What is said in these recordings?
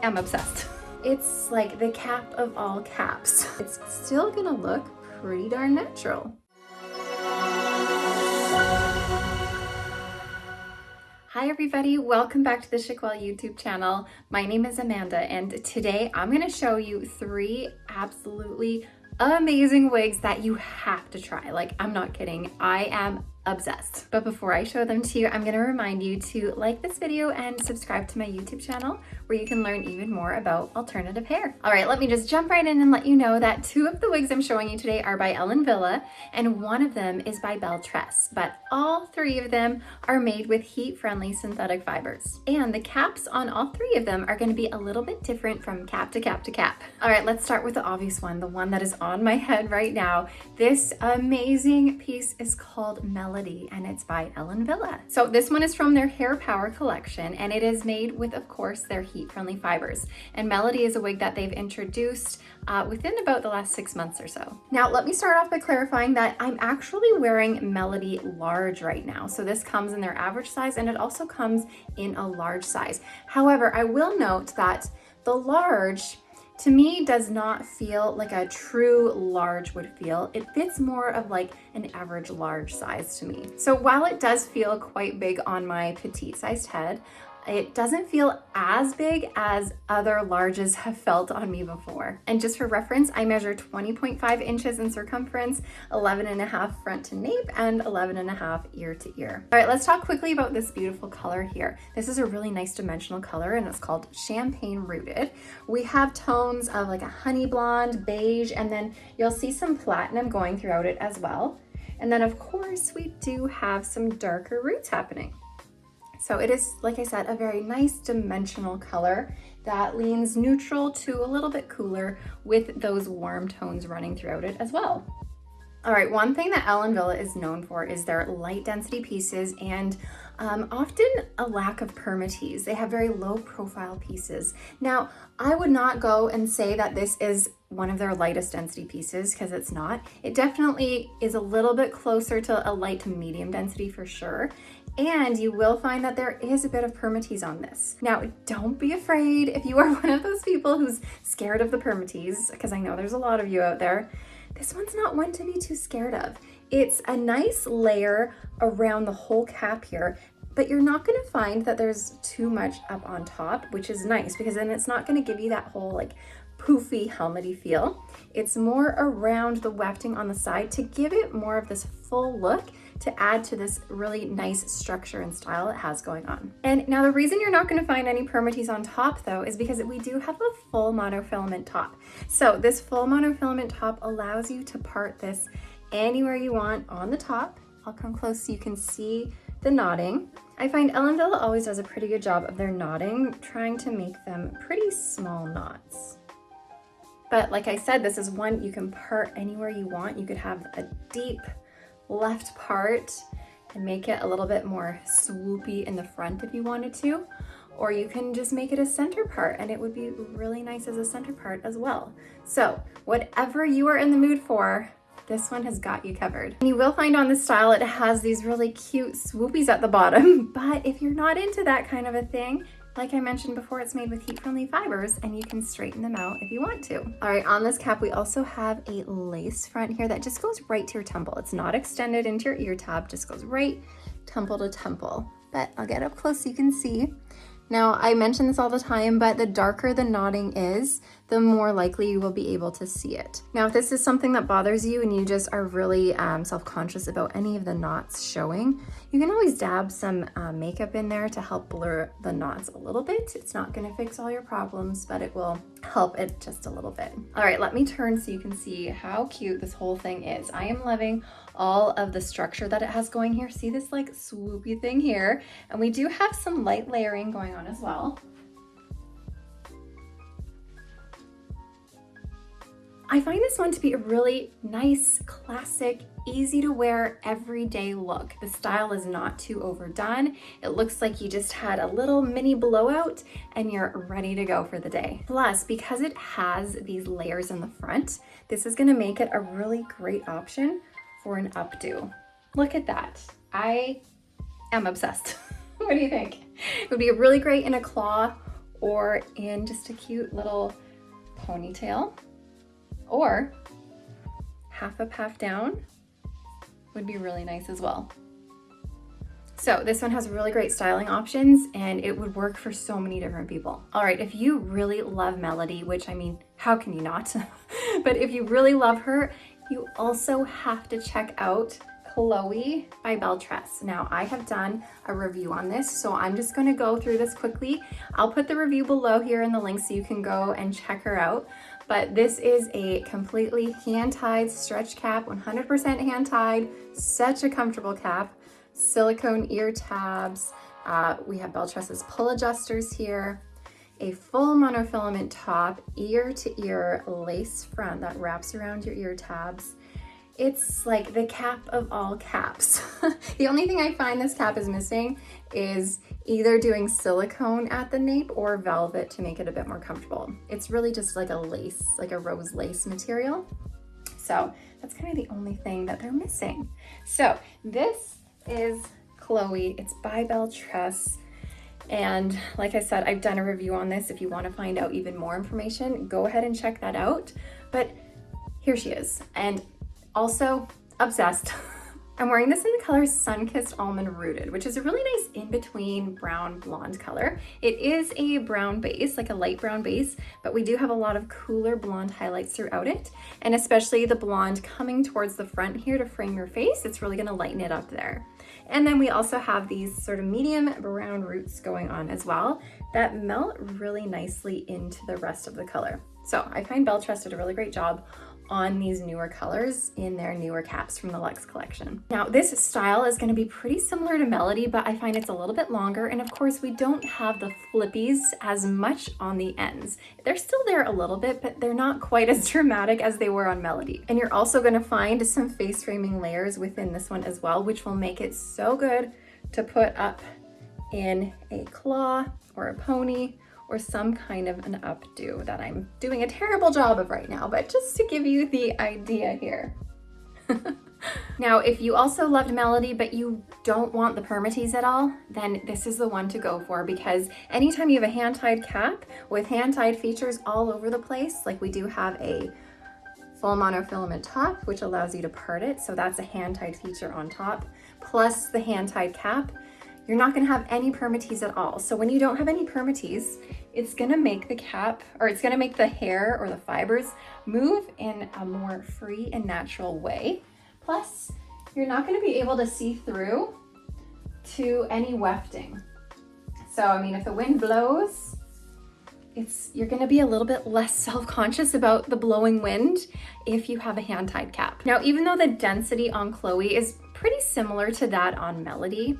am obsessed. It's like the cap of all caps. It's still gonna look pretty darn natural. Hi everybody, welcome back to the Chiquel YouTube channel. My name is Amanda and today I'm gonna show you 3 absolutely amazing wigs that you have to try. Like, I'm not kidding, I am obsessed. But before I show them to you, I'm gonna remind you to like this video and subscribe to my YouTube channel where you can learn even more about alternative hair. All right, let me just jump right in and let you know that 2 of the wigs I'm showing you today are by Wille and 1 of them is by Belle Tress, but all 3 of them are made with heat-friendly synthetic fibers. And the caps on all 3 of them are gonna be a little bit different from cap to cap to cap. All right, let's start with the obvious one, the one that is on my head right now. This amazing piece is called Melody and it's by Wille. So this one is from their Hair Power collection and it is made with, of course, their heat-friendly fibers. And Melody is a wig that they've introduced within about the last 6 months or so. Now, let me start off by clarifying that I'm actually wearing Melody large right now. So this comes in their average size and it also comes in a large size. However, I will note that the large to me does not feel like a true large would feel. It fits more of like an average large size to me. So while it does feel quite big on my petite sized head, it doesn't feel as big as other larges have felt on me before. And just for reference, I measure 20.5 inches in circumference, 11.5 front to nape, and 11.5 ear to ear. All right, let's talk quickly about this beautiful color here. This is a really nice dimensional color and it's called Champagne Rooted. We have tones of like a honey blonde, beige, and then you'll see some platinum going throughout it as well. And then of course, we do have some darker roots happening. So it is, like I said, a very nice dimensional color that leans neutral to a little bit cooler with those warm tones running throughout it as well. All right, one thing that Wille is known for is their light density pieces and often a lack of permatease. They have very low profile pieces. Now, I would not go and say that this is one of their lightest density pieces because it's not. It definitely is a little bit closer to a light to medium density for sure. And you will find that there is a bit of permatease on this. Now, don't be afraid if you are one of those people who's scared of the permatease, because I know there's a lot of you out there. This one's not one to be too scared of. It's a nice layer around the whole cap here, but you're not gonna find that there's too much up on top, which is nice because then it's not gonna give you that whole like poofy helmety feel. It's more around the wefting on the side to give it more of this full look to add to this really nice structure and style it has going on. And now the reason you're not going to find any permatease on top though is because we do have a full monofilament top. So this full monofilament top allows you to part this anywhere you want on the top. I'll come close so you can see the knotting. I find Wille always does a pretty good job of their knotting, trying to make them pretty small knots. But like I said, this is one you can part anywhere you want. You could have a deep left part and make it a little bit more swoopy in the front if you wanted to, or you can just make it a center part and it would be really nice as a center part as well. So whatever you are in the mood for, this one has got you covered. And you will find on this style it has these really cute swoopies at the bottom, but if you're not into that kind of a thing, like I mentioned before, it's made with heat-friendly fibers and you can straighten them out if you want to. All right, on this cap, we also have a lace front here that just goes right to your temple. It's not extended into your ear tab, just goes right temple to temple. But I'll get up close so you can see. Now, I mention this all the time, but the darker the knotting is, the more likely you will be able to see it. Now, if this is something that bothers you and you just are really self-conscious about any of the knots showing, you can always dab some makeup in there to help blur the knots a little bit. It's not gonna fix all your problems, but it will help it just a little bit. All right, let me turn so you can see how cute this whole thing is. I am loving all of the structure that it has going here. See this like swoopy thing here? And we do have some light layering going on as well. I find this one to be a really nice, classic, easy to wear, everyday look. The style is not too overdone. It looks like you just had a little mini blowout and you're ready to go for the day. Plus, because it has these layers in the front, this is gonna make it a really great option for an updo. Look at that. I am obsessed. What do you think? It would be really great in a claw or in just a cute little ponytail, or half up, half down would be really nice as well. So this one has really great styling options and it would work for so many different people. All right, if you really love Melody, which I mean, how can you not? But if you really love her, you also have to check out Chloe by Belle Tress. Now I have done a review on this, so I'm just gonna go through this quickly. I'll put the review below here in the link so you can go and check her out. But this is a completely hand-tied stretch cap, 100% hand-tied, such a comfortable cap. Silicone ear tabs. We have Belle Tress's pull adjusters here. A full monofilament top, ear-to-ear lace front that wraps around your ear tabs. It's like the cap of all caps. The only thing I find this cap is missing is either doing silicone at the nape or velvet to make it a bit more comfortable. It's really just like a lace, like a rose lace material. So that's kind of the only thing that they're missing. So this is Chloe. It's by Belle Tress. And like I said, I've done a review on this. If you want to find out even more information, go ahead and check that out. But here she is. And also obsessed. I'm wearing this in the color Sunkissed Almond Rooted, which is a really nice in-between brown blonde color. It is a brown base, like a light brown base, but we do have a lot of cooler blonde highlights throughout it. And especially the blonde coming towards the front here to frame your face, it's really gonna lighten it up there. And then we also have these sort of medium brown roots going on as well that melt really nicely into the rest of the color. So I find Belle Tress did a really great job on these newer colors in their newer caps from the Luxe collection. Now this style is going to be pretty similar to Melody, but I find it's a little bit longer, and of course we don't have the flippies as much on the ends. They're still there a little bit, but they're not quite as dramatic as they were on Melody. And you're also going to find some face framing layers within this one as well, which will make it so good to put up in a claw or a pony or some kind of an updo that I'm doing a terrible job of right now, but just to give you the idea here. Now, if you also loved Melody, but you don't want the permatease at all, then this is the one to go for, because anytime you have a hand-tied cap with hand-tied features all over the place, like we do have a full monofilament top, which allows you to part it, so that's a hand-tied feature on top, plus the hand-tied cap, you're not gonna have any permatease at all. So when you don't have any permatease, it's gonna make the cap, or it's gonna make the hair or the fibers move in a more free and natural way. Plus, you're not gonna be able to see through to any wefting. So, I mean, if the wind blows, you're gonna be a little bit less self-conscious about the blowing wind if you have a hand-tied cap. Now, even though the density on Chloe is pretty similar to that on Melody,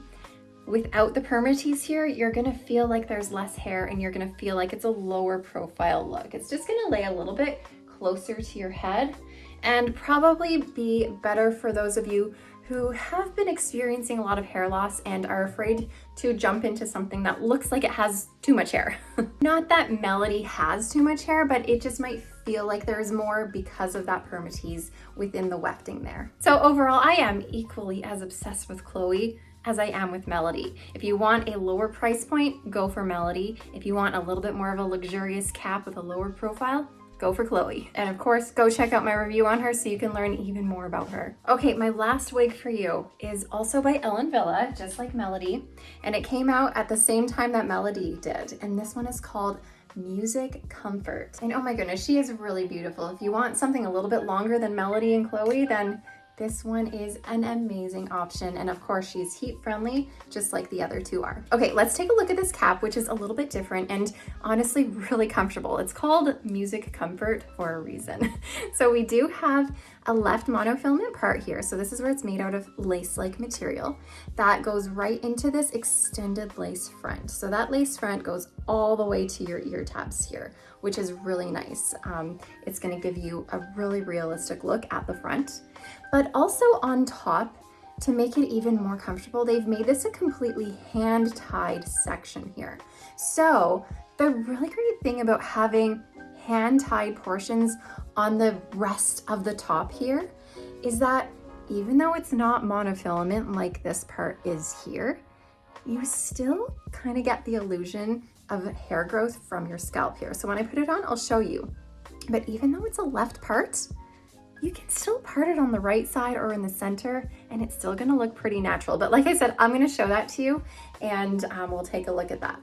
without the permatease here, you're gonna feel like there's less hair and you're gonna feel like it's a lower profile look. It's just gonna lay a little bit closer to your head and probably be better for those of you who have been experiencing a lot of hair loss and are afraid to jump into something that looks like it has too much hair. Not that Melody has too much hair, but it just might feel like there's more because of that permatease within the wefting there. So overall, I am equally as obsessed with Chloe as I am with Melody. If you want a lower price point, go for Melody. If you want a little bit more of a luxurious cap with a lower profile, go for Chloe. And of course, go check out my review on her so you can learn even more about her. Okay, my last wig for you is also by Wille, just like Melody, and it came out at the same time that Melody did. And this one is called Music Comfort. And oh my goodness, she is really beautiful. If you want something a little bit longer than Melody and Chloe, then this one is an amazing option. And of course, she's heat friendly, just like the other two are. Okay, let's take a look at this cap, which is a little bit different and honestly really comfortable. It's called Music Comfort for a reason. So we do have a left monofilament part here. So this is where it's made out of lace-like material that goes right into this extended lace front. So that lace front goes all the way to your ear tabs here, which is really nice. It's gonna give you a really realistic look at the front. But also on top, to make it even more comfortable, they've made this a completely hand-tied section here. So the really great thing about having hand-tied portions on the rest of the top here is that even though it's not monofilament like this part is here, you still kind of get the illusion of hair growth from your scalp here. So when I put it on, I'll show you. But even though it's a left part, you can still part it on the right side or in the center, and it's still gonna look pretty natural. But like I said, I'm gonna show that to you, and we'll take a look at that.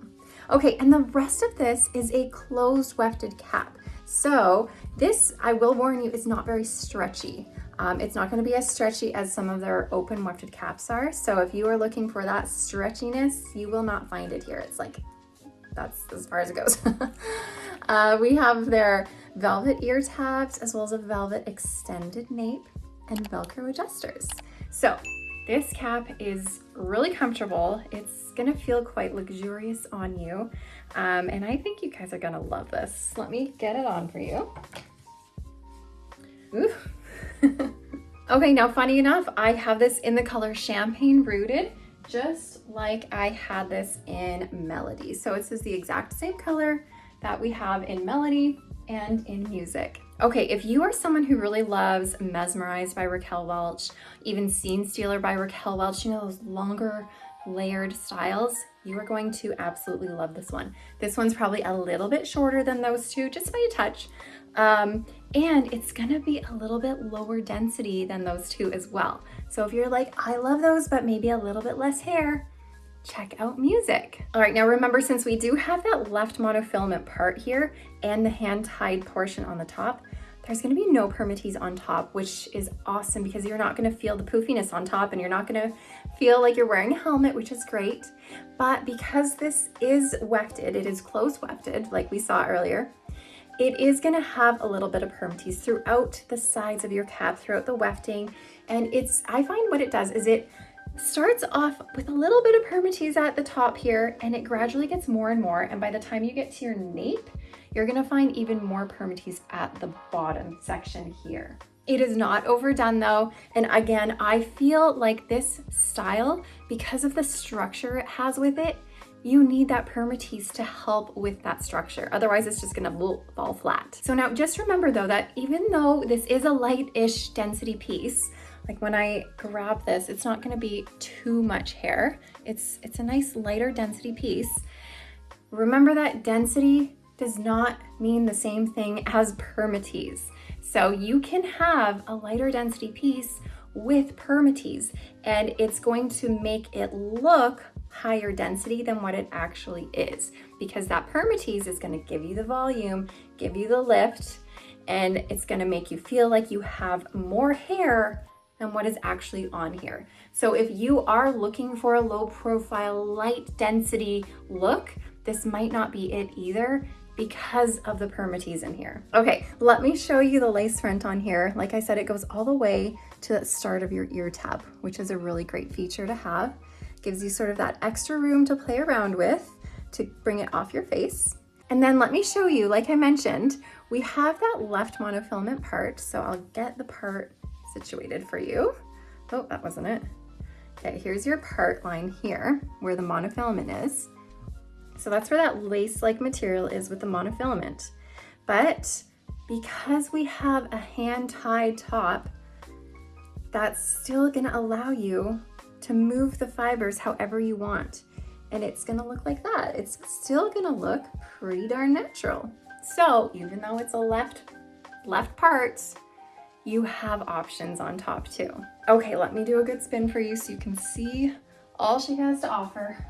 Okay, and the rest of this is a closed wefted cap. So this, I will warn you, is not very stretchy. It's not gonna be as stretchy as some of their open wefted caps are. So if you are looking for that stretchiness, you will not find it here. It's like, that's as far as it goes. We have their velvet ear tabs, as well as a velvet extended nape and Velcro adjusters. So this cap is really comfortable. It's gonna feel quite luxurious on you. And I think you guys are gonna love this. Let me get it on for you. Ooh. Okay, now funny enough, I have this in the color Champagne Rooted, just like I had this in Melody. So this is the exact same color that we have in Melody and in Music. Okay, if you are someone who really loves Mesmerized by Raquel Welch, even Scene Stealer by Raquel Welch, you know, those longer layered styles, you are going to absolutely love this one. This one's probably a little bit shorter than those two, just by a touch. And it's gonna be a little bit lower density than those two as well. So if you're like, I love those, but maybe a little bit less hair, check out Music. All right, now remember, since we do have that left monofilament part here and the hand-tied portion on the top, there's gonna be no permatease on top, which is awesome because you're not gonna feel the poofiness on top and you're not gonna feel like you're wearing a helmet, which is great. But because this is wefted, it is close wefted, like we saw earlier, it is gonna have a little bit of permatease throughout the sides of your cap, throughout the wefting. And I find what it does is it starts off with a little bit of permatease at the top here, and it gradually gets more and more. And by the time you get to your nape, you're gonna find even more permatease at the bottom section here. It is not overdone though. And again, I feel like this style, because of the structure it has with it, you need that permatease to help with that structure. Otherwise, it's just gonna fall flat. So now just remember though, that even though this is a light-ish density piece, like when I grab this, it's not gonna be too much hair. It's a nice lighter density piece. Remember that density does not mean the same thing as permatease. So you can have a lighter density piece with permatease, and it's going to make it look higher density than what it actually is, because that permatease is going to give you the volume, give you the lift, and it's going to make you feel like you have more hair than what is actually on here. So if you are looking for a low profile, light density look, this might not be it either because of the permatease in here. Okay, let me show you the lace front on here. Like I said, it goes all the way to the start of your ear tab, which is a really great feature to have. Gives you sort of that extra room to play around with to bring it off your face. And then let me show you, like I mentioned, we have that left monofilament part. So I'll get the part situated for you. Oh, that wasn't it. Okay, here's your part line here where the monofilament is. So that's where that lace-like material is with the monofilament. But because we have a hand-tied top, that's still gonna allow you to move the fibers however you want. And it's gonna look like that. It's still gonna look pretty darn natural. So even though it's a left part, you have options on top too. Okay, let me do a good spin for you so you can see all she has to offer.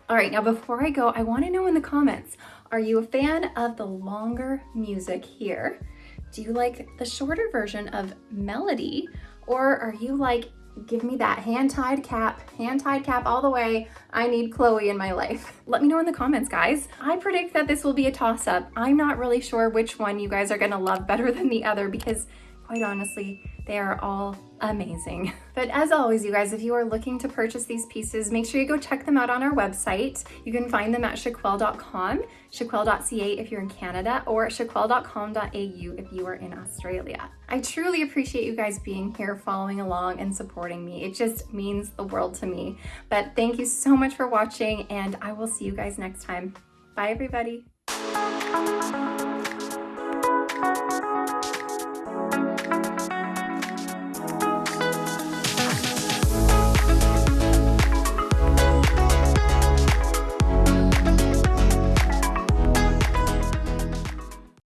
All right, now before I go, I wanna know in the comments, are you a fan of the longer Music here? Do you like the shorter version of Melody? Or are you like, give me that hand-tied cap all the way. I need Chloe in my life. Let me know in the comments, guys. I predict that this will be a toss-up. I'm not really sure which one you guys are gonna love better than the other because quite honestly, they are all amazing. But as always, you guys, if you are looking to purchase these pieces, make sure you go check them out on our website. You can find them at chiquel.com, chiquel.ca if you're in Canada, or chiquel.com.au if you are in Australia. I truly appreciate you guys being here, following along and supporting me. It just means the world to me. But thank you so much for watching, and I will see you guys next time. Bye, everybody.